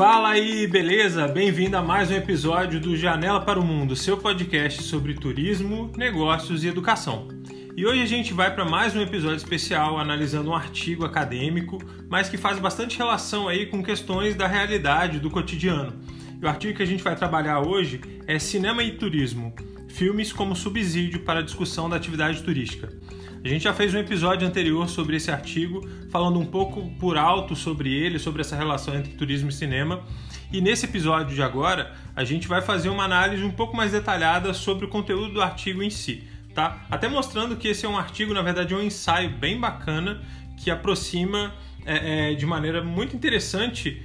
Fala aí, beleza? Bem-vindo a mais um episódio do Janela para o Mundo, seu podcast sobre turismo, negócios e educação. E hoje a gente vai para mais um episódio especial analisando um artigo acadêmico, mas que faz bastante relação aí com questões da realidade, do cotidiano. E o artigo que a gente vai trabalhar hoje é Cinema e Turismo, filmes como subsídio para a discussão da atividade turística. A gente já fez um episódio anterior sobre esse artigo, falando um pouco por alto sobre ele, sobre essa relação entre turismo e cinema. E nesse episódio de agora, a gente vai fazer uma análise um pouco mais detalhada sobre o conteúdo do artigo em si, tá? Até mostrando que esse é um artigo, na verdade é um ensaio bem bacana, que aproxima de maneira muito interessante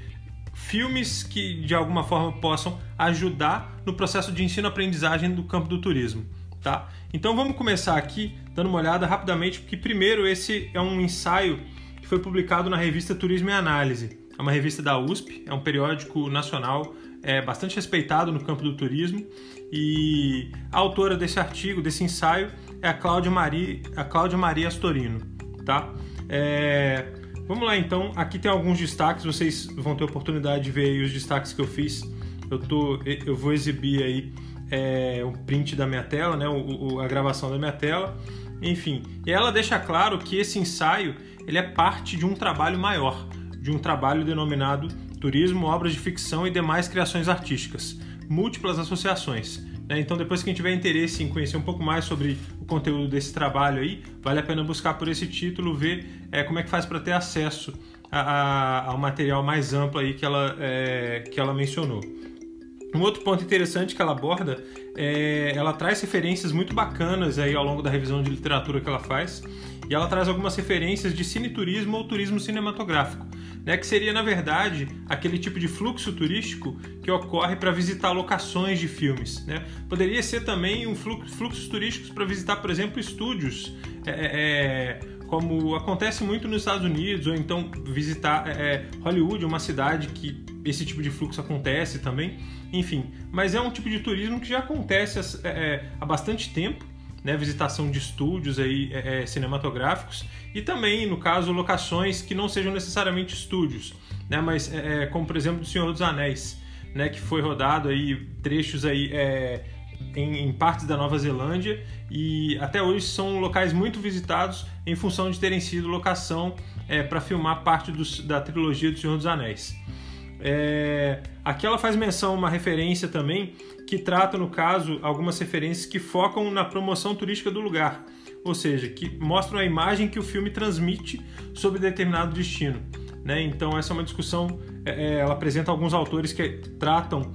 filmes que de alguma forma possam ajudar no processo de ensino-aprendizagem do campo do turismo. Tá? Então vamos começar aqui dando uma olhada rapidamente, porque primeiro esse é um ensaio que foi publicado na revista Turismo e Análise. É uma revista da USP, é um periódico nacional bastante respeitado no campo do turismo, e a autora desse artigo, desse ensaio, é a Cláudia Maria Astorino. Tá? Vamos lá então, aqui tem alguns destaques, vocês vão ter oportunidade de ver aí os destaques que eu fiz. Eu vou exibir aí um print da minha tela, né, a gravação da minha tela, enfim. E ela deixa claro que esse ensaio ele é parte de um trabalho maior, de um trabalho denominado Turismo, Obras de Ficção e Demais Criações Artísticas, múltiplas associações. Né? Então, depois que a gente tiver interesse em conhecer um pouco mais sobre o conteúdo desse trabalho aí, vale a pena buscar por esse título, ver como é que faz para ter acesso ao material mais amplo aí que ela mencionou. Um outro ponto interessante que ela aborda ela traz referências muito bacanas aí ao longo da revisão de literatura que ela faz, e ela traz algumas referências de cineturismo ou turismo cinematográfico, né, que seria, na verdade, aquele tipo de fluxo turístico que ocorre para visitar locações de filmes. Né? Poderia ser também fluxos turísticos para visitar, por exemplo, estúdios, como acontece muito nos Estados Unidos, ou então visitar Hollywood, uma cidade que esse tipo de fluxo acontece também, enfim. Mas é um tipo de turismo que já acontece há bastante tempo, né? Visitação de estúdios aí, cinematográficos, e também, no caso, locações que não sejam necessariamente estúdios, né? Mas como, por exemplo, do Senhor dos Anéis, né? Que foi rodado aí, trechos aí, em partes da Nova Zelândia, e até hoje são locais muito visitados em função de terem sido locação para filmar parte da trilogia do Senhor dos Anéis. Aqui ela faz menção a uma referência também que trata, no caso, algumas referências que focam na promoção turística do lugar, ou seja, que mostram a imagem que o filme transmite sobre determinado destino. Né? Então essa é uma discussão, ela apresenta alguns autores que tratam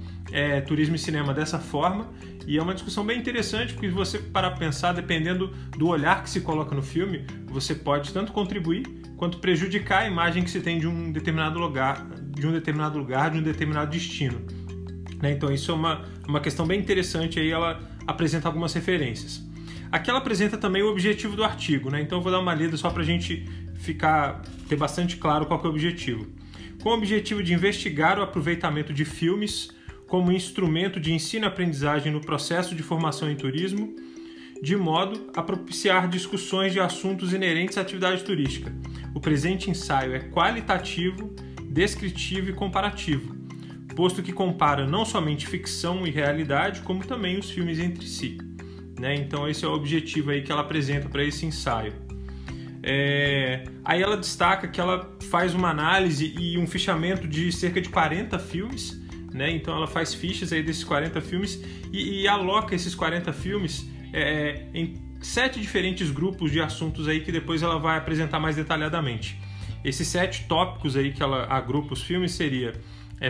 turismo e cinema dessa forma, e é uma discussão bem interessante, porque você para pensar, dependendo do olhar que se coloca no filme, você pode tanto contribuir quanto prejudicar a imagem que se tem de um determinado lugar, de um determinado destino. Né? Então isso é uma questão bem interessante, aí ela apresenta algumas referências. Aqui ela apresenta também o objetivo do artigo, né? Então eu vou dar uma lida só para a gente ter bastante claro qual que é o objetivo. Com o objetivo de investigar o aproveitamento de filmes como instrumento de ensino e aprendizagem no processo de formação em turismo, de modo a propiciar discussões de assuntos inerentes à atividade turística. O presente ensaio é qualitativo, descritivo e comparativo, posto que compara não somente ficção e realidade, como também os filmes entre si. Né? Então esse é o objetivo aí que ela apresenta para esse ensaio. Aí ela destaca que ela faz uma análise e um fichamento de cerca de 40 filmes, né? Então ela faz fichas aí desses 40 filmes e aloca esses 40 filmes em 7 diferentes grupos de assuntos aí que depois ela vai apresentar mais detalhadamente. Esses 7 tópicos aí que ela agrupa os filmes seria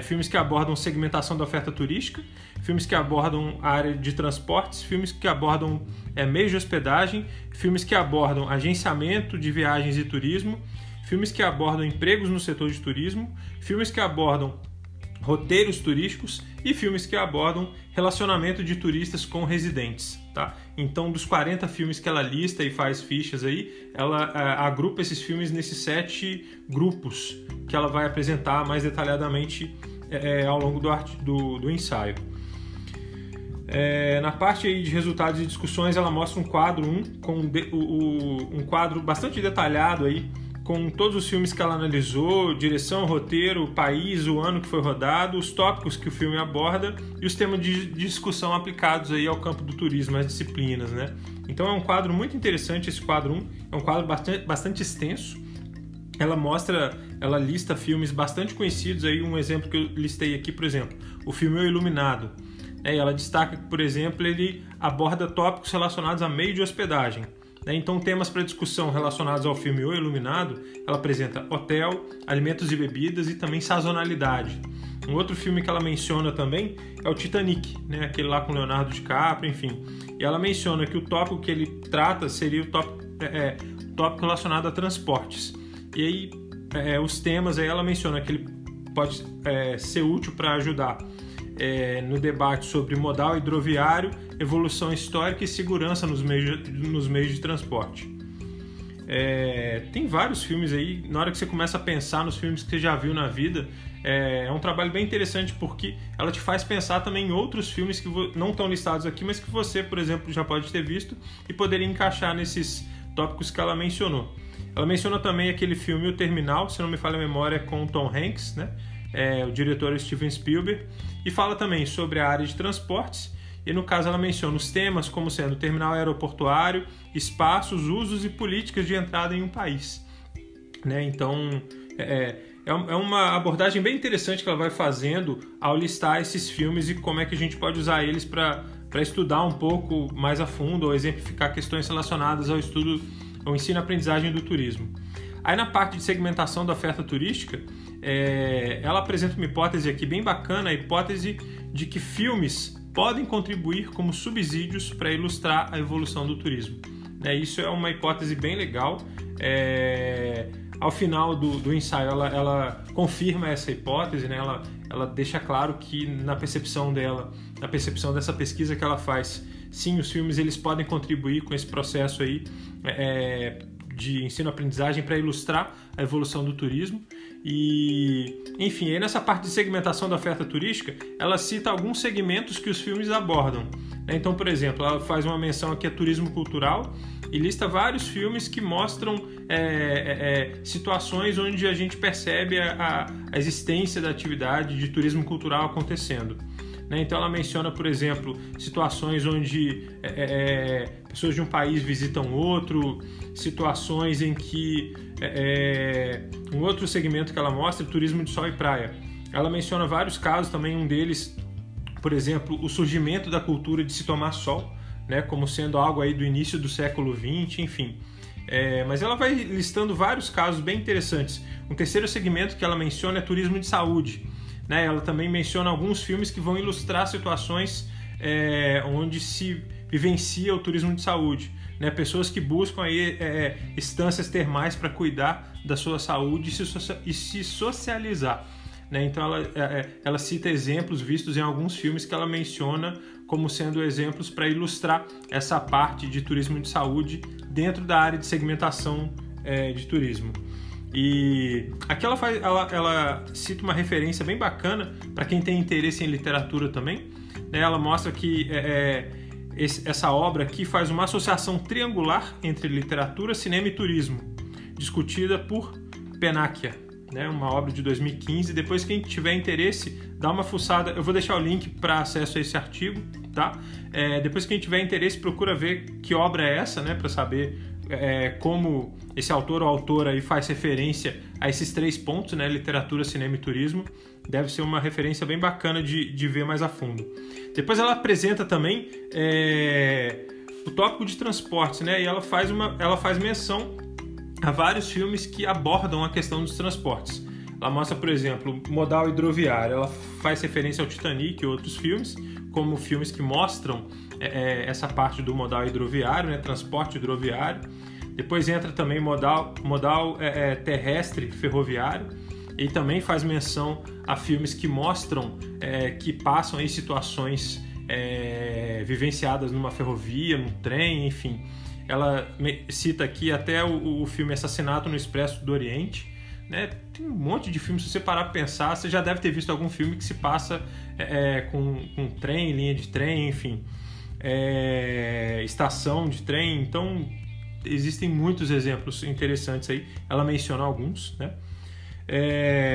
filmes que abordam segmentação da oferta turística, filmes que abordam a área de transportes, filmes que abordam meios de hospedagem, filmes que abordam agenciamento de viagens e turismo, filmes que abordam empregos no setor de turismo, filmes que abordam roteiros turísticos e filmes que abordam relacionamento de turistas com residentes. Tá? Então, dos 40 filmes que ela lista e faz fichas aí, ela agrupa esses filmes nesses 7 grupos que ela vai apresentar mais detalhadamente ao longo do ensaio. Na parte aí de resultados e discussões, ela mostra um quadro com um quadro bastante detalhado aí com todos os filmes que ela analisou, direção, roteiro, o país, o ano que foi rodado, os tópicos que o filme aborda e os temas de discussão aplicados aí ao campo do turismo, as disciplinas, né? Então é um quadro muito interessante, esse quadro 1, é um quadro bastante extenso. Ela lista filmes bastante conhecidos, aí um exemplo que eu listei aqui, por exemplo, o filme O Iluminado. Ela destaca que, por exemplo, ele aborda tópicos relacionados a meio de hospedagem. Então, temas para discussão relacionados ao filme O Iluminado, ela apresenta hotel, alimentos e bebidas e também sazonalidade. Um outro filme que ela menciona também é o Titanic, aquele lá com Leonardo DiCaprio, enfim. E ela menciona que o tópico que ele trata seria o tópico relacionado a transportes. E aí, os temas, aí ela menciona que ele pode ser útil para ajudar no debate sobre modal hidroviário, evolução histórica e segurança nos meios de transporte. Tem vários filmes aí, na hora que você começa a pensar nos filmes que você já viu na vida, é um trabalho bem interessante porque ela te faz pensar também em outros filmes que não estão listados aqui, mas que você, por exemplo, já pode ter visto e poderia encaixar nesses tópicos que ela mencionou. Ela menciona também aquele filme O Terminal, se não me falha a memória, com o Tom Hanks, o diretor Steven Spielberg, e fala também sobre a área de transportes, e no caso ela menciona os temas como sendo terminal aeroportuário, espaços, usos e políticas de entrada em um país. Então é uma abordagem bem interessante que ela vai fazendo ao listar esses filmes e como é que a gente pode usar eles para estudar um pouco mais a fundo ou exemplificar questões relacionadas ao ensino e aprendizagem do turismo. Aí na parte de segmentação da oferta turística, ela apresenta uma hipótese aqui bem bacana, a hipótese de que filmes podem contribuir como subsídios para ilustrar a evolução do turismo. Isso é uma hipótese bem legal. Ao final do ensaio, ela confirma essa hipótese, ela deixa claro que na percepção dela, na percepção dessa pesquisa que ela faz, sim, os filmes eles podem contribuir com esse processo aí de ensino-aprendizagem para ilustrar a evolução do turismo. E, enfim, aí nessa parte de segmentação da oferta turística, ela cita alguns segmentos que os filmes abordam. Então, por exemplo, ela faz uma menção aqui a turismo cultural e lista vários filmes que mostram situações onde a gente percebe a existência da atividade de turismo cultural acontecendo. Então ela menciona, por exemplo, situações onde pessoas de um país visitam outro, situações em que um outro segmento que ela mostra é turismo de sol e praia. Ela menciona vários casos também, um deles, por exemplo, o surgimento da cultura de se tomar sol, como sendo algo aí do início do século XX, enfim. Mas ela vai listando vários casos bem interessantes. Um terceiro segmento que ela menciona é turismo de saúde. Ela também menciona alguns filmes que vão ilustrar situações onde se vivencia o turismo de saúde. Pessoas que buscam aí, instâncias termais para cuidar da sua saúde e se socializar. Então ela cita exemplos vistos em alguns filmes que ela menciona como sendo exemplos para ilustrar essa parte de turismo de saúde dentro da área de segmentação de turismo. E aqui ela cita uma referência bem bacana para quem tem interesse em literatura também. Ela mostra que essa obra aqui faz uma associação triangular entre literatura, cinema e turismo, discutida por Pennacchia, uma obra de 2015. Depois, quem tiver interesse, dá uma fuçada. Eu vou deixar o link para acesso a esse artigo, tá? Depois, quem tiver interesse, procura ver que obra é essa, para saber como esse autor ou autora aí faz referência a esses 3 pontos, literatura, cinema e turismo. Deve ser uma referência bem bacana de ver mais a fundo. Depois ela apresenta também o tópico de transportes, e ela faz menção a vários filmes que abordam a questão dos transportes. Ela mostra, por exemplo, modal hidroviário. Ela faz referência ao Titanic e outros filmes, como filmes que mostram essa parte do modal hidroviário, transporte hidroviário. Depois entra também modal terrestre ferroviário, e também faz menção a filmes que mostram que passam aí situações vivenciadas numa ferrovia, num trem, enfim. Ela cita aqui até o filme Assassinato no Expresso do Oriente. Tem um monte de filmes, se você parar para pensar, você já deve ter visto algum filme que se passa com trem, linha de trem, enfim, estação de trem. Então existem muitos exemplos interessantes aí, ela menciona alguns, né?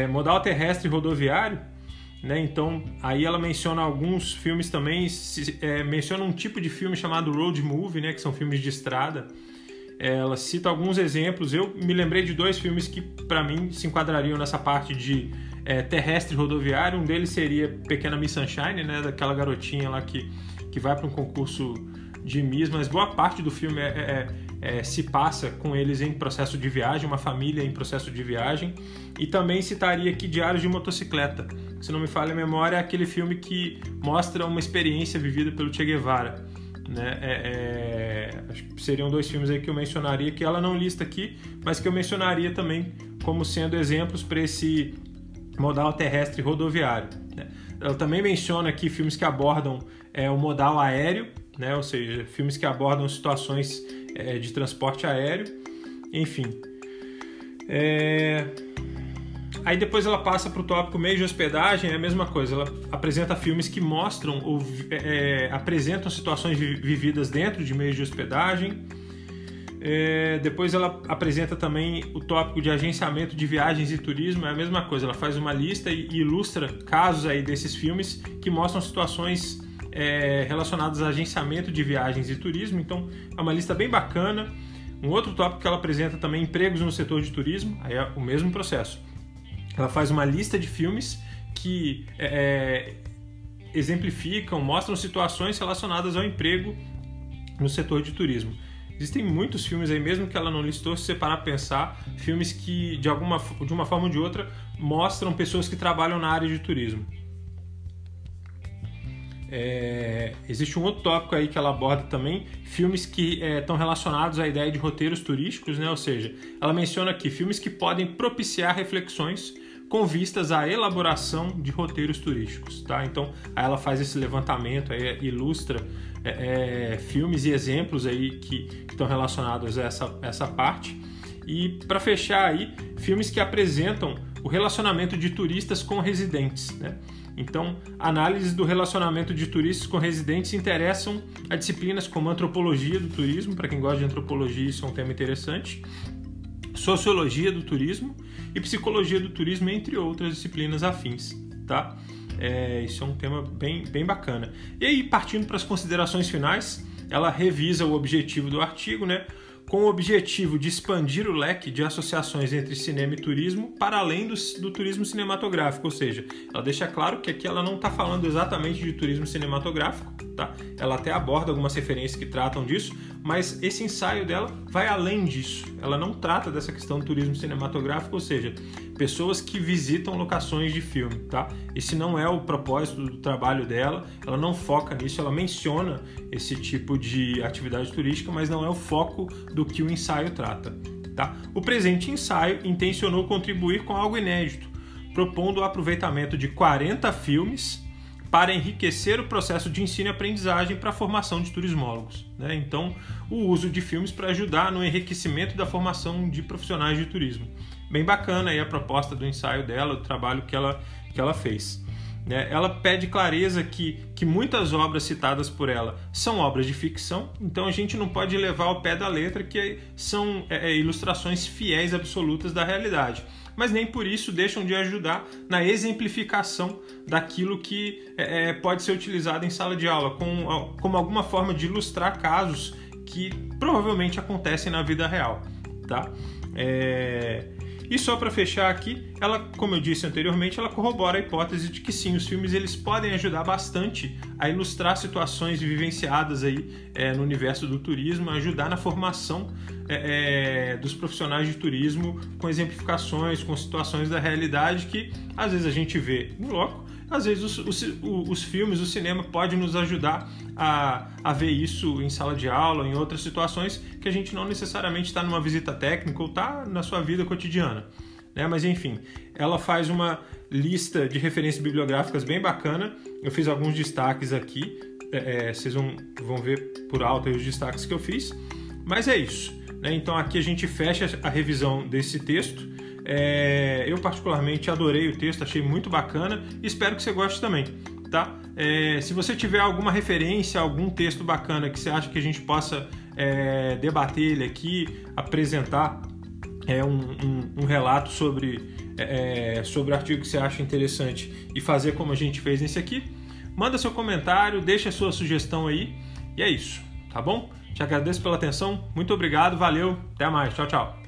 Modal terrestre e rodoviário, né? Então aí ela menciona alguns filmes também, menciona um tipo de filme chamado road movie, né? Que são filmes de estrada. Ela cita alguns exemplos. Eu me lembrei de 2 filmes que para mim se enquadrariam nessa parte de terrestre e rodoviário. Um deles seria Pequena Miss Sunshine, né? Daquela garotinha lá que vai para um concurso de Miss, mas boa parte do filme se passa com eles em processo de viagem, uma família em processo de viagem. E também citaria aqui Diários de Motocicleta. Se não me falha a memória, é aquele filme que mostra uma experiência vivida pelo Che Guevara, né? Acho que seriam 2 filmes aí que eu mencionaria, que ela não lista aqui, mas que eu mencionaria também como sendo exemplos para esse modal terrestre e rodoviário, né? Ela também menciona aqui filmes que abordam o modal aéreo, né? Ou seja, filmes que abordam situações de transporte aéreo, enfim. Aí depois ela passa para o tópico meio de hospedagem, é a mesma coisa, ela apresenta filmes que mostram ou apresentam situações vividas dentro de meios de hospedagem. Depois ela apresenta também o tópico de agenciamento de viagens e turismo, é a mesma coisa, ela faz uma lista e ilustra casos aí desses filmes que mostram situações relacionadas a agenciamento de viagens e turismo, então é uma lista bem bacana. Um outro tópico que ela apresenta também, empregos no setor de turismo, aí é o mesmo processo. Ela faz uma lista de filmes que exemplificam, mostram situações relacionadas ao emprego no setor de turismo. Existem muitos filmes aí, mesmo que ela não listou, se você parar para pensar, filmes que de uma forma ou de outra mostram pessoas que trabalham na área de turismo. Existe um outro tópico aí que ela aborda também, filmes que estão relacionados à ideia de roteiros turísticos, né? Ou seja, ela menciona aqui filmes que podem propiciar reflexões com vistas à elaboração de roteiros turísticos, tá? Então, aí ela faz esse levantamento, aí ilustra filmes e exemplos aí que estão relacionados a essa parte. E para fechar aí, filmes que apresentam o relacionamento de turistas com residentes, né? Então, análises do relacionamento de turistas com residentes interessam a disciplinas como antropologia do turismo, para quem gosta de antropologia isso é um tema interessante, sociologia do turismo e psicologia do turismo, entre outras disciplinas afins, tá? Isso é um tema bem bacana. E aí, partindo para as considerações finais, ela revisa o objetivo do artigo, né? Com o objetivo de expandir o leque de associações entre cinema e turismo para além do turismo cinematográfico, ou seja, ela deixa claro que aqui ela não está falando exatamente de turismo cinematográfico, tá? Ela até aborda algumas referências que tratam disso, mas esse ensaio dela vai além disso. Ela não trata dessa questão do turismo cinematográfico, ou seja, pessoas que visitam locações de filme, tá? Esse não é o propósito do trabalho dela, ela não foca nisso, ela menciona esse tipo de atividade turística, mas não é o foco do que o ensaio trata, tá? O presente ensaio intencionou contribuir com algo inédito, propondo o aproveitamento de 40 filmes para enriquecer o processo de ensino e aprendizagem para a formação de turismólogos, né? Então, o uso de filmes para ajudar no enriquecimento da formação de profissionais de turismo. Bem bacana aí a proposta do ensaio dela, o trabalho que ela fez. Ela pede clareza que muitas obras citadas por ela são obras de ficção, então a gente não pode levar ao pé da letra que são ilustrações fiéis absolutas da realidade, mas nem por isso deixam de ajudar na exemplificação daquilo que pode ser utilizado em sala de aula, como alguma forma de ilustrar casos que provavelmente acontecem na vida real, tá? E só para fechar aqui, ela, como eu disse anteriormente, ela corrobora a hipótese de que sim, os filmes eles podem ajudar bastante a ilustrar situações vivenciadas aí no universo do turismo, ajudar na formação dos profissionais de turismo com exemplificações, com situações da realidade que às vezes a gente vê no loco, às vezes os filmes, o cinema pode nos ajudar a ver isso em sala de aula, em outras situações que a gente não necessariamente está numa visita técnica ou está na sua vida cotidiana, né? Mas enfim, ela faz uma lista de referências bibliográficas bem bacana. Eu fiz alguns destaques aqui, vocês vão ver por alto aí os destaques que eu fiz, mas é isso, né? Então aqui a gente fecha a revisão desse texto. Eu particularmente adorei o texto, achei muito bacana e espero que você goste também, tá? Se você tiver alguma referência, algum texto bacana que você acha que a gente possa debater ele aqui, apresentar um relato sobre o artigo que você acha interessante e fazer como a gente fez nesse aqui, manda seu comentário, deixa a sua sugestão aí e é isso, tá bom? Te agradeço pela atenção, muito obrigado, valeu, até mais, tchau, tchau.